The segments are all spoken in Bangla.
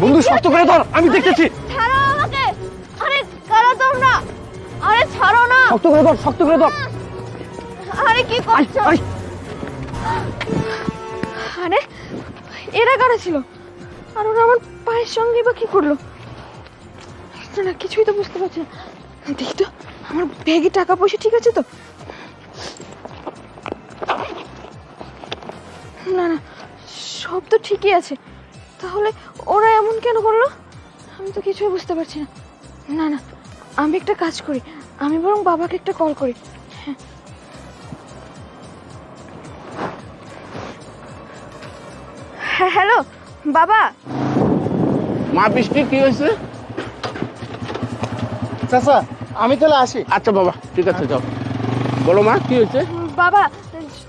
বন্ধু শক্ত করে ধর, আমি দেখতেছি। ছাড়ো আমাকে। আরে কারা তোমরা? আরে ছাড়ো না। শক্ত করে ধর, শক্ত করে ধর। আরে কি করছো? আরে এরা কারা ছিল? আর ওরা আমার পায়ের সঙ্গে বা কি করলো? না কিছুই তো বুঝতে পারছি না। দেখি তো আমার ব্যাগে টাকা পয়সা ঠিক আছে তো? না না, সব তো ঠিকই আছে। তাহলে ওরা এমন কেন করলো? আমি তো কিছুই বুঝতে পারছি না। না না, আমি একটা কাজ করি, আমি বরং বাবাকে একটা কল করি। হ্যাঁ হ্যালো বাবা। মা বৃষ্টি কি হয়েছে? চাচা আমি তাহলে আসি। আচ্ছা বাবা ঠিক আছে যাও, বলো মা কি হয়েছে? বাবা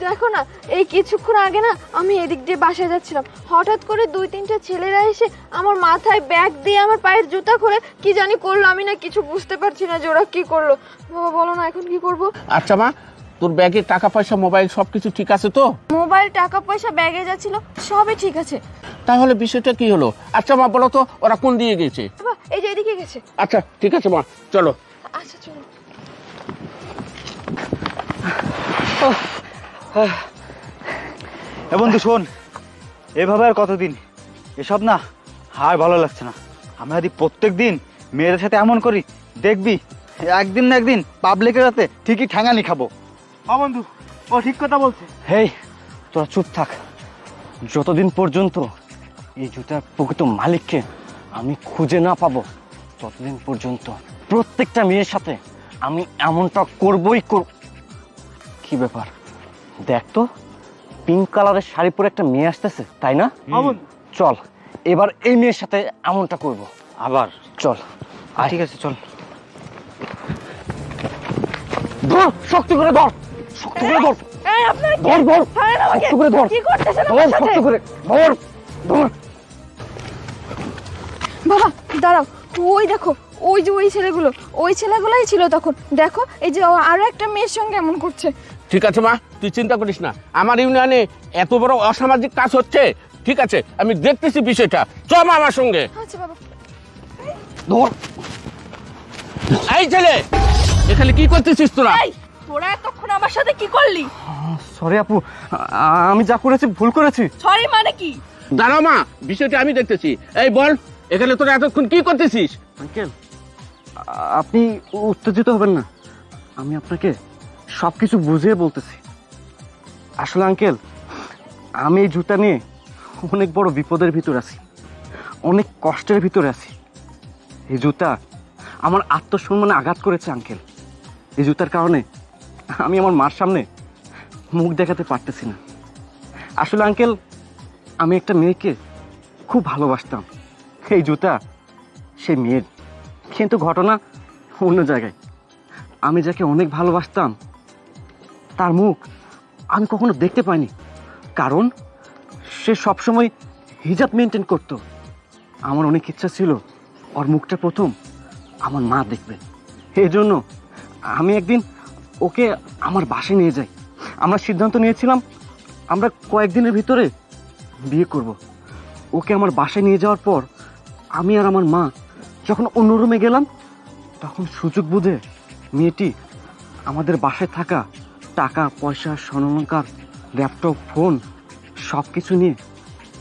দেখো না, এই কিছুক্ষণ আগে না আমি এদিক দিয়ে বাসায় যাচ্ছিলাম, হঠাৎ করে 2-3টা ছেলেরা এসে আমার মাথায় ব্যাগ দিয়ে আমার পায়ের জুতা খুলে কি জানি করলো। আমি না কিছু বুঝতে পারছি না যে ওরা কি করলো। বাবা বলো না এখন কি করব? আচ্ছা মা, তোর ব্যাগে টাকা পয়সা মোবাইল সবকিছু ঠিক আছে তো? মোবাইল টাকা পয়সা ব্যাগে যাচ্ছিল, সবই ঠিক আছে। তাহলে বিষয়টা কি হলো? আচ্ছা মা বলো তো ওরা কোন দিয়ে গেছে? বাবা এই যে এদিকে গেছে। আচ্ছা ঠিক আছে মা চলো। আচ্ছা চলো। বন্ধু শোন, এভাবে আর কতদিন? এসব না আর ভালো লাগছে না। আমরা যদি প্রত্যেক দিন মেয়েদের সাথে এমন করি, দেখবি একদিন না একদিন পাবলিকের হাতে ঠিকই ঠ্যাঙানি খাবো। হ্যাঁ বন্ধু, ও ঠিক কথা বলছে। হেই তোরা চুপ থাক। যতদিন পর্যন্ত এই জুতার প্রকৃত মালিককে আমি খুঁজে না পাবো, ততদিন পর্যন্ত প্রত্যেকটা মেয়ের সাথে আমি এমনটা করবই করব। কি ব্যাপার দেখ তো, পিঙ্ক কালারের শাড়ি পরে একটা মেয়ে আসতেছে, তাই না? চল এবার এই মেয়ের সাথে এমনটা করব। আবার চল। ঠিক আছে চল। ধর, শক্ত করে ধর, শক্ত করে ধর। এই আপনারা ধর ধর, ছাড়েন আমাকে। শক্ত করে ধর। কি করতেছেন ধর আমার সাথে? শক্ত করে ধর ধর। বাবা দাঁড়াও, ওই দেখো ওই যে ওই ছেলেগুলাই ছিল তখন। দেখো এই যে আরো একটা মেয়ের সঙ্গে এমন করছে। ঠিক আছে মা তুই চিন্তা করিস না, আমার ইউনিয়নে এত বড় অসামাজিক কাজ হচ্ছে। ঠিক আছে আমি দেখতেছি বিষয়টা, চল মা আমার সঙ্গে। আচ্ছা বাবা। ধর। এই ছেলে, এখানে কি করতেছিস তোরা? এই তোরা এতক্ষণ আমার সাথে কি করলি? সরি আপু, আমি যা করেছি ভুল করেছি। সরি মানে কি? দাঁড়াও মা, বিষয়টা আমি দেখতেছি। এই বল, এখানে তোরা এতক্ষণ কি করতেছিস? আঙ্কেল আপনি উত্তেজিত হবেন না, আমি আপনাকে সবকিছু বুঝিয়ে বলতেছি। আসলে আঙ্কেল, আমি এই জুতা নিয়ে অনেক বড় বিপদের ভিতর আছি, অনেক কষ্টের ভিতরে আছি। এই জুতা আমার আত্মসম্মানে আঘাত করেছে আঙ্কেল। এই জুতার কারণে আমি আমার মার সামনে মুখ দেখাতে পারতেছি না। আসলে আঙ্কেল, আমি একটা মেয়েকে খুব ভালোবাসতাম। এই জুতা সেই মেয়ের, কিন্তু ঘটনা অন্য জায়গায়। আমি যাকে অনেক ভালোবাসতাম তার মুখ আমি কখনো দেখতে পাইনি, কারণ সে সবসময় হিজাব মেনটেন করতো। আমার অনেক ইচ্ছা ছিল ওর মুখটা প্রথম আমার মা দেখবে। এই জন্য আমি একদিন ওকে আমার বাসায় নিয়ে যাই। আমরা সিদ্ধান্ত নিয়েছিলাম আমরা কয়েকদিনের ভিতরে বিয়ে করব। ওকে আমার বাসায় নিয়ে যাওয়ার পর আমি আর আমার মা যখন অন্য রুমে গেলাম, তখন সুযোগ বুঝে মেয়েটি আমাদের বাসায় থাকা টাকা পয়সা, স্বর্ণালংকার, ল্যাপটপ, ফোন সব কিছু নিয়ে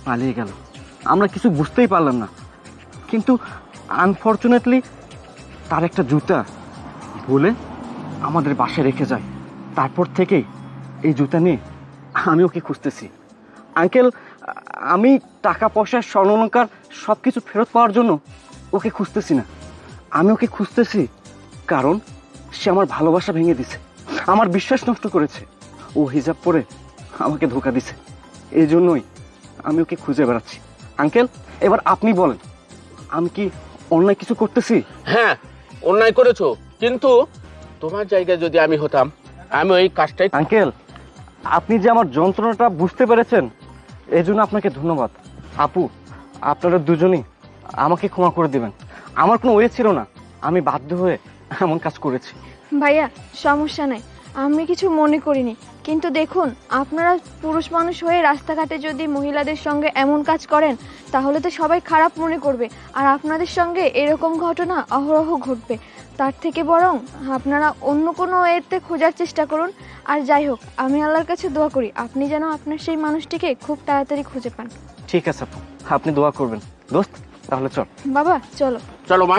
পালিয়ে গেল। আমরা কিছু বুঝতেই পারলাম না, কিন্তু আনফর্চুনেটলি তার একটা জুতা ভুলে আমাদের বাসায় রেখে যায়। তারপর থেকেই এই জুতা নিয়ে আমি ওকে খুঁজতেছি। আঙ্কেল, আমি টাকা পয়সা, স্বর্ণালংকার সব কিছু ফেরত পাওয়ার জন্য ওকে খুঁজতেছি না, আমি ওকে খুঁজতেছি কারণ সে আমার ভালোবাসা ভেঙে দিছে, আমার বিশ্বাস নষ্ট করেছে। ও হিজাব পরে আমাকে ধোঁকা দিছে, এই জন্যই আমি ওকে খুঁজে বেড়াচ্ছি। আঙ্কেল এবার আপনি বলেন, আমি কি অন্যায় কিছু করতেছি? হ্যাঁ অন্যায় করেছো, কিন্তু তোমার জায়গায় যদি আমি হতাম আমি ওই কাজটাই। আঙ্কেল, আপনি যে আমার যন্ত্রণাটা বুঝতে পেরেছেন এই জন্য আপনাকে ধন্যবাদ। আপু, আপনারা দুজনেই আমাকে ক্ষমা করে দেবেন। আমার কোনো ওয়ে ছিল না, আমি বাধ্য হয়ে এমন কাজ করেছি। ভাইয়া সমস্যা নাই, আমি কিছু মনে করিনি। কিন্তু দেখুন, আপনারা পুরুষ মানুষ হয়ে রাস্তাঘাটে যদি মহিলাদের সঙ্গে এমন কাজ করেন তাহলে তো সবাই খারাপ মনে করবে, আর আপনাদের সঙ্গে এরকম ঘটনা অহরহ ঘটবে। তার থেকে বরং আপনারা অন্য কোনো এতে খোঁজার চেষ্টা করুন। আর যাই হোক, আমি আল্লাহর কাছে দোয়া করি আপনি যেন আপনার সেই মানুষটিকে খুব তাড়াতাড়ি খুঁজে পান। ঠিক আছে আপু, আপনি দোয়া করবেন। দোস্ত, তাহলে চল। বাবা চলো। চলো মা।